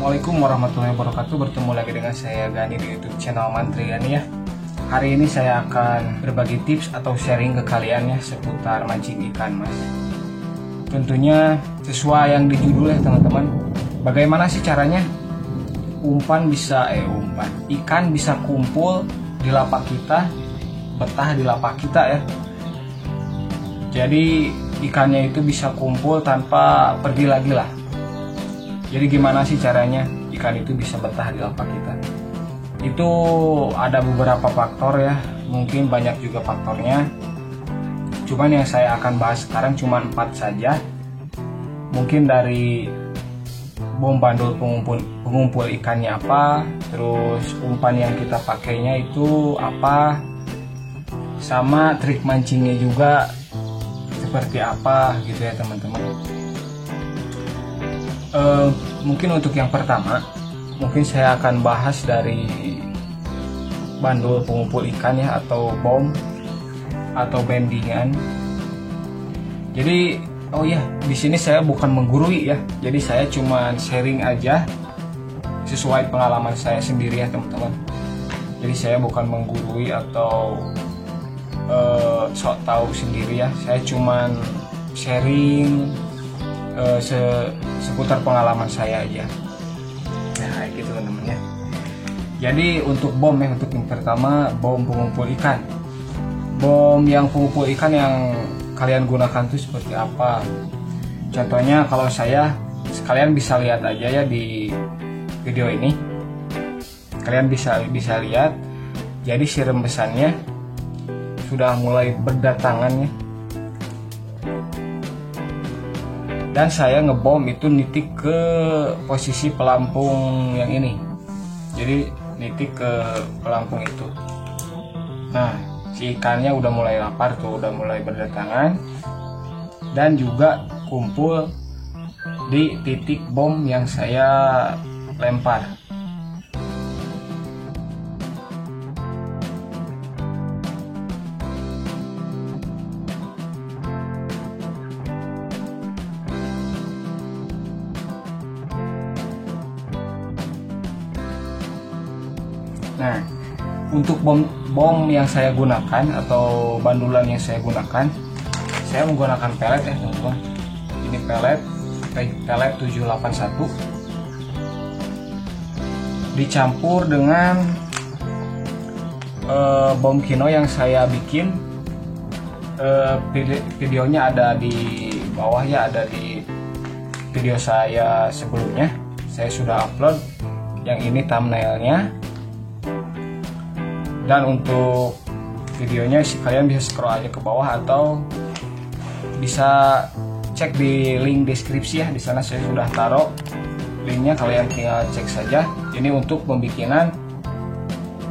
Assalamualaikum warahmatullahi wabarakatuh. Bertemu lagi dengan saya Gani di YouTube channel Mantri Gani ya. Hari ini saya akan berbagi tips atau sharing ke kalian ya seputar mancing ikan mas. Tentunya sesuai yang di judul ya teman-teman. Bagaimana sih caranya ikan bisa kumpul di lapak kita, betah di lapak kita ya. Jadi ikannya itu bisa kumpul tanpa pergi lagi lah. Jadi gimana sih caranya ikan itu bisa betah di lapak kita? Itu ada beberapa faktor ya, mungkin banyak juga faktornya. Cuman yang saya akan bahas sekarang cuma 4 saja. Mungkin dari bom bandul pengumpul ikannya apa, terus umpan yang kita pakainya itu apa, sama trik mancingnya juga seperti apa gitu ya teman-teman. Mungkin untuk yang pertama, mungkin saya akan bahas dari bandul pengumpul ikan ya, atau bom atau bendingan. Jadi di sini saya bukan menggurui ya, jadi saya cuma sharing aja sesuai pengalaman saya sendiri ya teman-teman. Jadi saya bukan menggurui atau sok tahu sendiri ya, saya cuma sharing seputar pengalaman saya aja. Nah gitu teman-teman ya. Jadi untuk bom ya, untuk yang pertama bom pengumpul ikan. Bom yang pengumpul ikan yang kalian gunakan itu seperti apa? Contohnya kalau saya, kalian bisa lihat aja ya di video ini. Kalian bisa lihat. Jadi si rembesannya sudah mulai berdatangan ya. Dan saya ngebom itu nitik ke posisi pelampung yang ini. Jadi nitik ke pelampung itu. Nah, si ikannya udah mulai lapar tuh, udah mulai berdatangan. Dan juga kumpul di titik bom yang saya lempar. Nah, untuk bom yang saya gunakan atau bandulan yang saya gunakan, saya menggunakan pelet ya teman-teman. Ini pelet 781 dicampur dengan bom kino yang saya bikin. Videonya ada di bawah ya, ada di video saya sebelumnya. Saya sudah upload. Yang ini thumbnailnya. Dan untuk videonya kalian bisa scroll aja ke bawah atau bisa cek di link deskripsi ya. Di sana saya sudah taruh linknya, kalian tinggal cek saja. Ini untuk pembikinan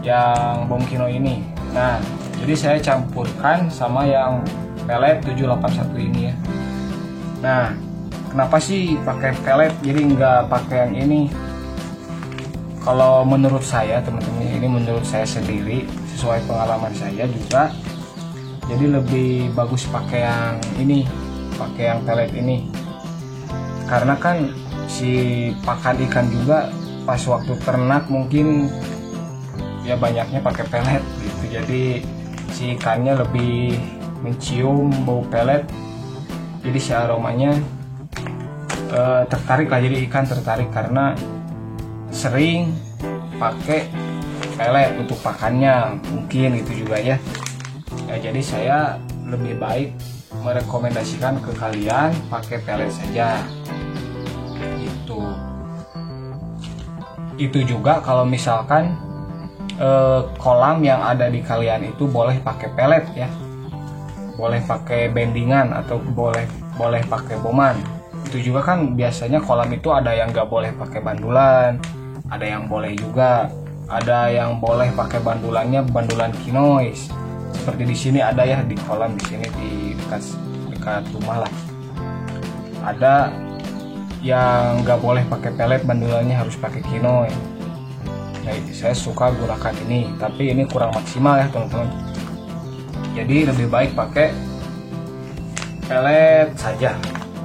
yang bom kino ini. Nah, jadi saya campurkan sama yang pelet 781 ini ya. Nah, kenapa sih pakai pelet? Jadi nggak pakai yang ini? Kalau menurut saya teman-teman, ini menurut saya sendiri, sesuai pengalaman saya juga, jadi lebih bagus pakai yang ini, pakai yang pelet ini. Karena kan si pakan ikan juga pas waktu ternak mungkin ya banyaknya pakai pelet gitu. Jadi si ikannya lebih mencium bau pelet, jadi si aromanya tertarik lah. Jadi ikan tertarik karena sering pakai pelet untuk pakannya, mungkin itu juga ya. Jadi saya lebih baik merekomendasikan ke kalian pakai pelet saja. Itu juga kalau misalkan kolam yang ada di kalian itu boleh pakai pelet ya, boleh pakai bendingan atau boleh pakai boman. Itu juga kan biasanya kolam itu ada yang nggak boleh pakai bandulan, ada yang boleh juga, ada yang boleh pakai bandulannya bandulan kinois. Seperti di sini ada ya, di kolam di sini di dekat rumah lah. Ada yang nggak boleh pakai pelet, bandulannya harus pakai kinois. Nah, saya suka gunakan ini, tapi ini kurang maksimal ya teman-teman. Jadi lebih baik pakai pelet saja.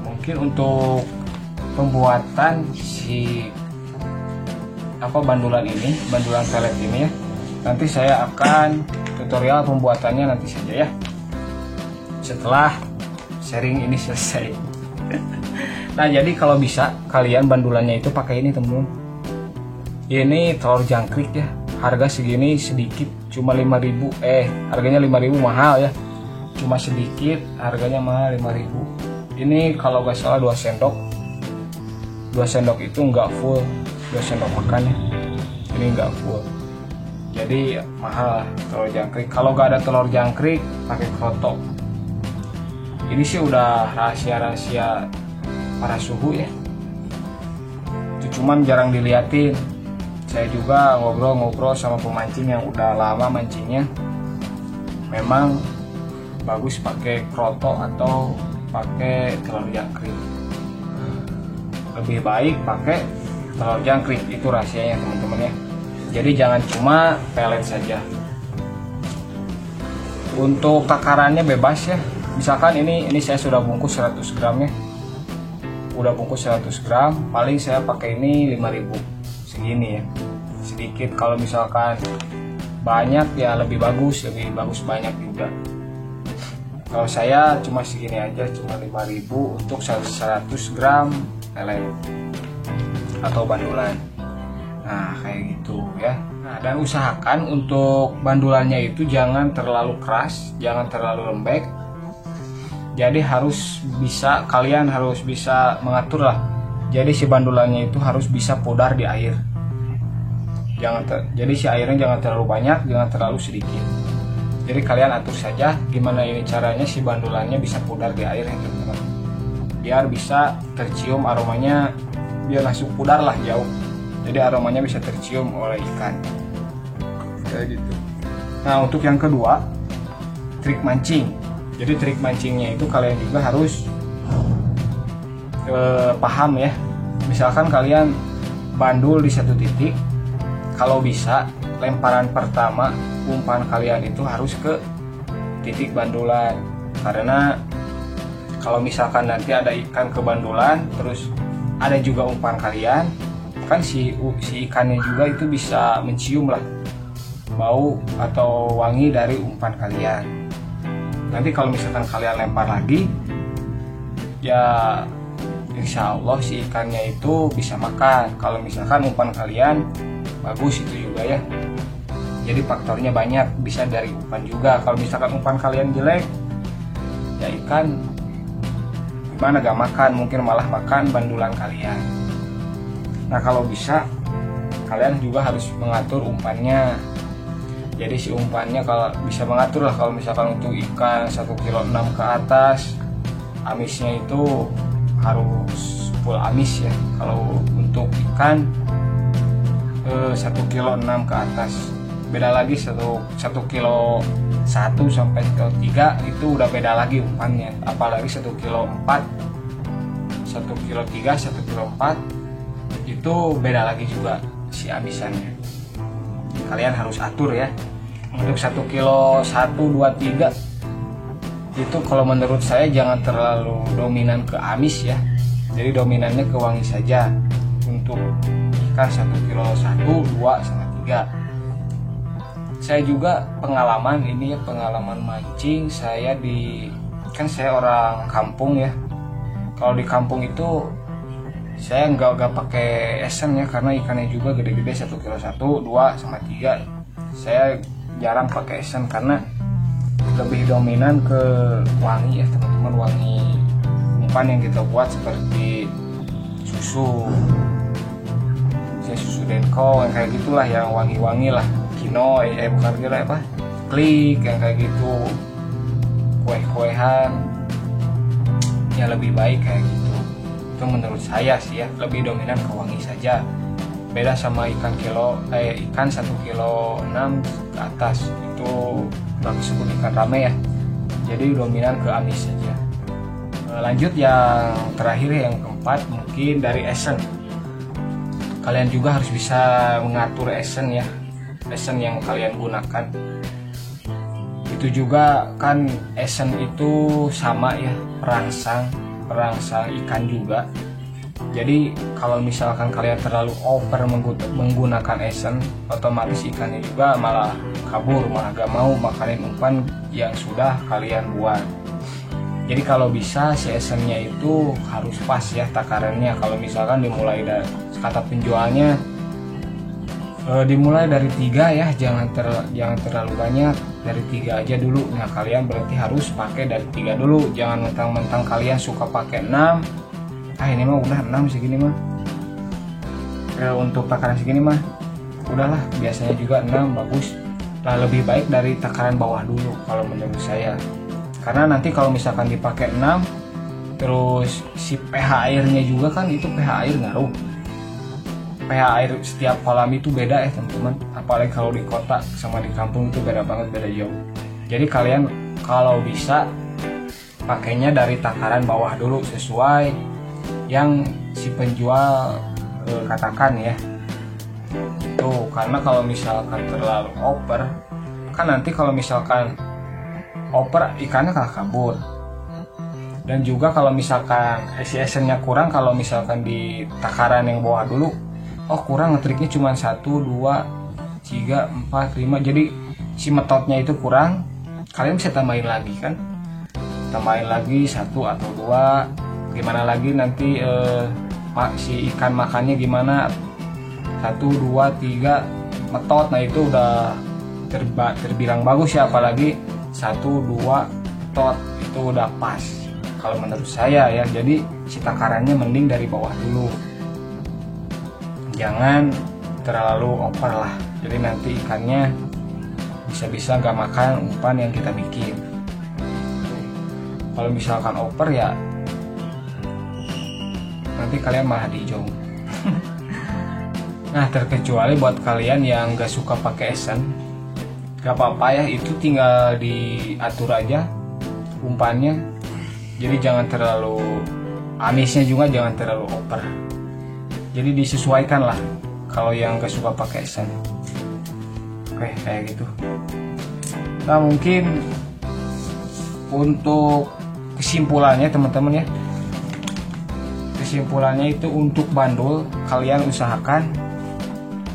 Mungkin untuk pembuatan si bandulan ini, bandulan pelet ini ya. Nanti saya akan tutorial pembuatannya nanti saja ya, setelah sharing ini selesai. Nah, jadi kalau bisa kalian bandulannya itu pakai ini teman-teman. Ini telur jangkrik ya. Harga segini sedikit, cuma 5.000. Harganya 5.000 mahal ya. Cuma sedikit, harganya mahal 5.000. Ini kalau gak salah 2 sendok. 2 sendok itu nggak full, 2 sendok makan ya. Ini nggak full. Jadi mahal telur jangkrik. Kalau gak ada telur jangkrik, pakai kroto. Ini sih udah rahasia-rahasia para suhu ya. Itu cuman jarang diliatin. Saya juga ngobrol-ngobrol sama pemancing yang udah lama mancingnya. Memang bagus pakai kroto atau pakai telur jangkrik. Lebih baik pakai telur jangkrik, itu rahasianya teman-teman ya. Jadi jangan cuma pelet saja. Untuk takarannya bebas ya. Misalkan ini saya sudah bungkus 100 gram ya. Udah bungkus 100 gram, paling saya pakai ini 5.000 segini ya. Sedikit, kalau misalkan banyak ya lebih bagus banyak juga. Kalau saya cuma segini aja, cuma 5.000 untuk 100 gram pelet atau bandulan. Nah, kayak gitu ya. Nah, dan usahakan untuk bandulannya itu jangan terlalu keras, jangan terlalu lembek. Jadi kalian harus bisa mengatur lah. Jadi si bandulannya itu harus bisa pudar di air. Jadi si airnya jangan terlalu banyak, jangan terlalu sedikit. Jadi kalian atur saja gimana ini caranya si bandulannya bisa pudar di air ya teman-teman. Biar bisa tercium aromanya, biar langsung pudar lah jauh. Jadi aromanya bisa tercium oleh ikan. Kayak gitu. Nah, untuk yang kedua, trik mancing. Jadi trik mancingnya itu kalian juga harus paham ya. Misalkan kalian bandul di satu titik, kalau bisa lemparan pertama umpan kalian itu harus ke titik bandulan. Karena kalau misalkan nanti ada ikan ke bandulan, terus ada juga umpan kalian, kan si ikannya juga itu bisa mencium lah bau atau wangi dari umpan kalian. Nanti kalau misalkan kalian lempar lagi, ya insya Allah si ikannya itu bisa makan. Kalau misalkan umpan kalian bagus itu juga ya. Jadi faktornya banyak, bisa dari umpan juga. Kalau misalkan umpan kalian jelek, ya ikan gimana gak makan, mungkin malah makan bandulan kalian. Nah, kalau bisa kalian juga harus mengatur umpannya. Jadi si umpannya kalau bisa mengatur lah, kalau misalkan untuk ikan 1,6 kilo ke atas, amisnya itu harus full amis ya. Kalau untuk ikan 1,6 kilo ke atas, beda lagi 1 kilo 1 sampai 1 kilo 3 itu udah beda lagi umpannya. Apalagi 1 kilo 4, 1 kilo 3, 1 kilo 4 itu beda lagi juga si amisannya. Kalian harus atur ya. Untuk 1 kilo 1, 2, 3 itu kalau menurut saya jangan terlalu dominan ke amis ya. Jadi dominannya ke wangi saja. Untuk ikan 1 kilo 1, 2, sama 3. Saya juga pengalaman ini ya, pengalaman mancing saya kan saya orang kampung ya. Kalau di kampung itu saya nggak pakai esen ya, karena ikannya juga gede-gede 1 kilo 1, 2, sama 3. Saya jarang pakai esen karena lebih dominan ke wangi ya teman-teman, wangi umpan yang kita buat seperti susu denko yang kayak gitulah, yang wangi-wangi lah, kino bukan kira apa, klik yang kayak gitu, kue-kuehan ya lebih baik kayak gitu. Itu menurut saya sih ya, lebih dominan ke wangi saja. Beda sama ikan 1 kilo 6 ke atas, itu disebut ikan rame ya. Jadi dominan ke amis saja. Lanjut yang terakhir, yang keempat, mungkin dari esen. Kalian juga harus bisa mengatur esen ya, esen yang kalian gunakan. Itu juga kan esen itu sama ya, perangsang ikan juga. Jadi kalau misalkan kalian terlalu over menggunakan essence, otomatis ikannya juga malah kabur, malah gak mau makanin umpan yang sudah kalian buat. Jadi kalau bisa si essence-nya itu harus pas ya takarannya. Kalau misalkan dimulai dari kata penjualnya dimulai dari 3 ya, jangan terlalu banyak, dari 3 aja dulu. Nah kalian berarti harus pakai dari 3 dulu, jangan mentang-mentang kalian suka pakai 6. Ini mah udah 6 segini mah, untuk takaran segini mah udahlah, biasanya juga 6 bagus lah. Lebih baik dari takaran bawah dulu kalau menurut saya, karena nanti kalau misalkan dipakai 6 terus si pH airnya juga kan, itu pH air ngaruh. pH air setiap kolam itu beda ya teman-teman, apalagi kalau di kota sama di kampung itu beda banget, beda jauh. Jadi kalian kalau bisa pakainya dari takaran bawah dulu sesuai yang si penjual katakan ya. Tuh, karena kalau misalkan terlalu over kan nanti kalau misalkan over ikannya kalah kabur. Dan juga kalau misalkan essence-nya kurang, kalau misalkan di takaran yang bawah dulu, kurang, ngetriknya cuma 1, 2, 3, 4, 5, jadi si metodenya itu kurang, kalian bisa tambahin lagi kan, tambahin lagi 1 atau 2, gimana lagi nanti si ikan makannya gimana, 1, 2, 3 metode. Nah itu udah terbilang bagus ya, apalagi 1, 2 metode itu udah pas kalau menurut saya ya. Jadi si takarannya mending dari bawah dulu, jangan terlalu over lah, jadi nanti ikannya bisa-bisa gak makan umpan yang kita bikin. Kalau misalkan over ya nanti kalian malah dijong. Nah terkecuali buat kalian yang gak suka pakai essence, gak apa-apa ya, itu tinggal diatur aja umpannya. Jadi jangan terlalu amisnya juga jangan terlalu over, jadi disesuaikan lah kalau yang gak suka pakai essence. Oke, kayak gitu. Nah mungkin untuk kesimpulannya teman-teman ya, kesimpulannya itu untuk bandul kalian usahakan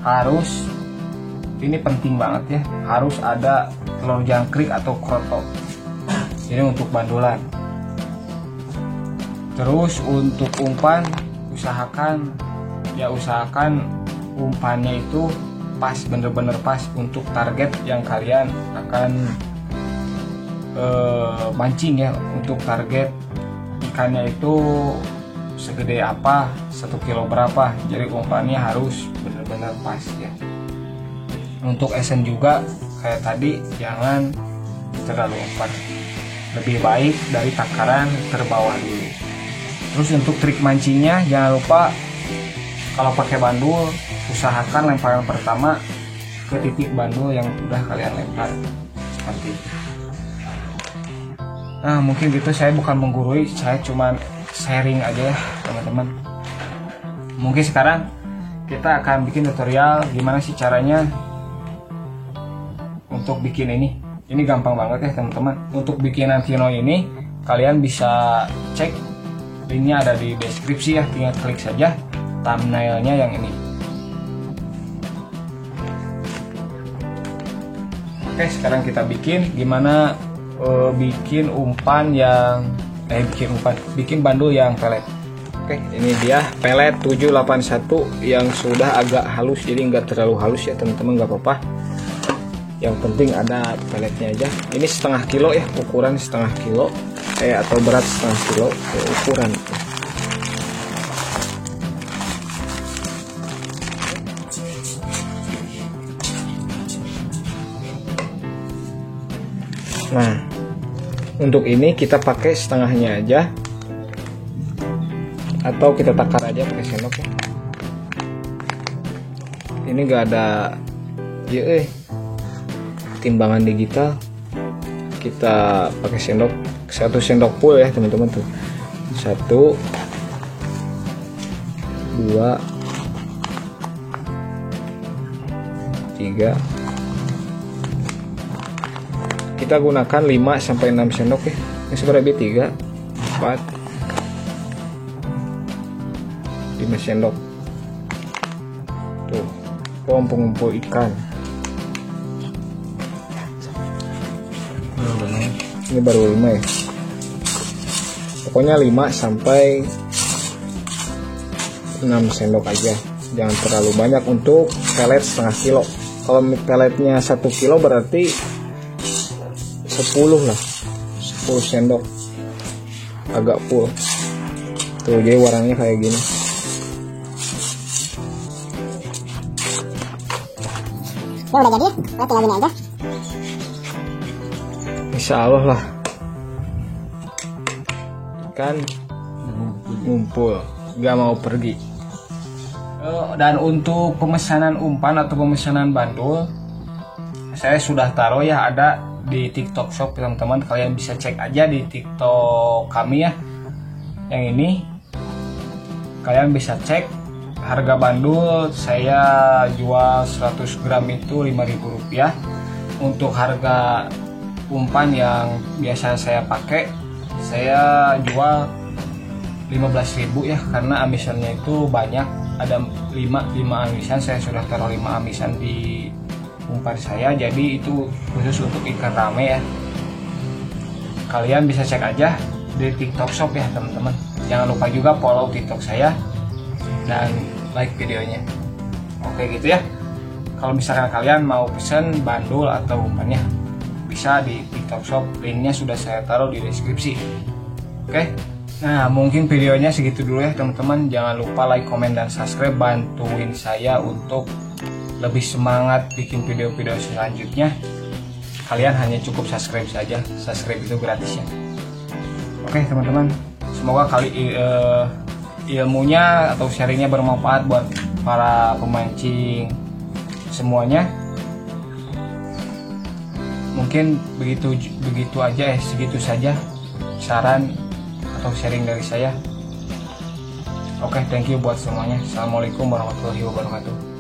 harus, ini penting banget ya, harus ada telur jangkrik atau kroto. Ini untuk bandulan. Terus untuk umpan usahakan umpannya itu pas, bener-bener pas untuk target yang kalian akan mancing ya. Untuk target ikannya itu segede apa, 1 kilo berapa, jadi umpannya harus benar-benar pas ya. Untuk essence juga kayak tadi, jangan terlalu over, lebih baik dari takaran terbawah dulu. Terus untuk trik mancingnya jangan lupa kalau pakai bandul usahakan lemparan pertama ke titik bandul yang udah kalian lempar, seperti itu. Nah mungkin gitu, saya bukan menggurui, saya cuman sharing aja ya teman-teman. Mungkin sekarang kita akan bikin tutorial gimana sih caranya untuk bikin ini. Ini gampang banget ya teman-teman. Untuk bikinan Kino ini kalian bisa cek, linknya ada di deskripsi ya, tinggal klik saja thumbnailnya yang ini. Oke, sekarang kita bikin gimana bikin umpan yang bikin bandul yang pelet. Oke, ini dia pelet 781 yang sudah agak halus, jadi nggak terlalu halus ya teman-teman, nggak apa-apa. Yang penting ada peletnya aja. Ini setengah kilo ya, ukuran setengah kilo atau berat setengah kilo ukuran. Nah untuk ini kita pakai setengahnya aja, atau kita takar aja pakai sendok ya. Ini gak ada timbangan digital, kita pakai sendok, 1 sendok full ya teman-teman tuh. 1, 2, 3. Kita gunakan 5 sampai 6 sendok ya. Ini seberapa? 3, 4, 5, 5 sendok. Tuh, pengumpul ikan. Ini baru 5 ya. Pokoknya 5 sampai 6 sendok aja. Jangan terlalu banyak untuk pelet setengah kilo. Kalau peletnya 1 kilo berarti 10 lah, 10 sendok, agak full. Tuh, jadi warnanya kayak gini. Ya udah jadi ya, tinggal gini aja. Insya Allah lah. Kan ngumpul, gak mau pergi. Dan untuk pemesanan umpan atau pemesanan bandul, saya sudah taruh ya, ada di TikTok Shop teman-teman. Kalian bisa cek aja di TikTok kami ya. Yang ini kalian bisa cek harga bandul. Saya jual 100 gram itu Rp5.000. Untuk harga umpan yang biasa saya pakai, saya jual 15.000 ya, karena amisannya itu banyak, ada 5 amisan. Saya sudah taruh 5 amisan di umpan saya, jadi itu khusus untuk ikan rame ya. Kalian bisa cek aja di TikTok Shop ya teman-teman. Jangan lupa juga follow TikTok saya dan like videonya. Oke gitu ya. Kalau misalkan kalian mau pesen bandul atau umpannya, bisa di TikTok Shop, linknya sudah saya taruh di deskripsi. Oke, nah mungkin videonya segitu dulu ya teman-teman. Jangan lupa like, komen, dan subscribe. Bantuin saya untuk lebih semangat bikin video-video selanjutnya. Kalian hanya cukup subscribe saja. Subscribe itu gratis ya. Oke teman-teman, semoga ilmunya atau sharingnya bermanfaat buat para pemancing semuanya. Mungkin begitu aja ya, segitu saja saran atau sharing dari saya. Oke, thank you buat semuanya. Assalamualaikum warahmatullahi wabarakatuh.